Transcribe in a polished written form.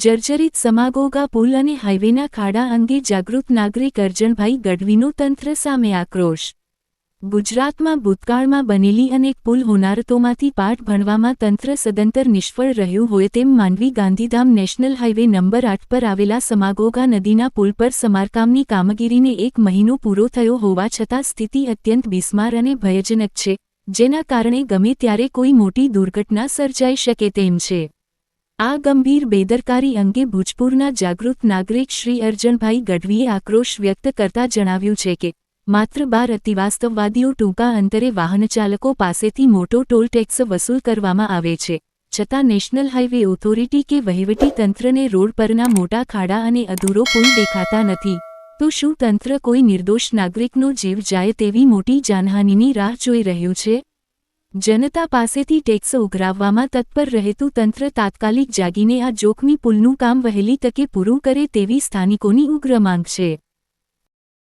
જર્જરિત સમાગોગા પુલ અને હાઇવેના ખાડા અંગે જાગૃત નાગરિક અરજણભાઈ ગઢવીનો તંત્ર સામે આક્રોશ. ગુજરાતમાં ભૂતકાળમાં બનેલી અનેક પુલ હોનારતોમાંથી પાઠ ભણવામાં તંત્ર સદંતર નિષ્ફળ રહ્યું હોય તેમ Mandvi Gandhidham national highway number 8 પર આવેલા સમાગોગા નદીના પુલ પર સમારકામની કામગીરીને 1 મહિનો પૂરો થયો હોવા છતાં સ્થિતિ અત્યંત બિસ્માર અને ભયજનક છે, જેના કારણે ગમે ત્યારે કોઈ મોટી દુર્ઘટના સર્જાઈ શકે તેમ છે. આ ગંભીર બેદરકારી અંગે ભૂજપુરના જાગૃત નાગરિક શ્રી અરજણભાઈ ગઢવીએ આક્રોશ વ્યક્ત કરતા જણાવ્યું છે કે માત્ર 12 અતિવાસ્તવવાદીઓ ટૂંકા અંતરે વાહનચાલકો પાસેથી મોટો ટોલ ટેક્સ વસૂલ કરવામાં આવે છે, છતાં નેશનલ હાઇવે ઓથોરિટી કે વહીવટી તંત્રને રોડ પરના મોટા ખાડા અને અધૂરો પુલ દેખાતા નથી, તો શું તંત્ર કોઈ નિર્દોષ નાગરિકનો જીવ જાય તેવી મોટી જાનહાનિની રાહ જોઈ રહ્યું છે? જનતા પાસેથી ટેક્સ ઉઘરાવવામાં તત્પર રહેતું તંત્ર તાત્કાલિક જાગીને આ જોખમી પુલનું કામ વહેલી તકે પૂરું કરે તેવી સ્થાનિકોની ઉગ્ર માંગ છે.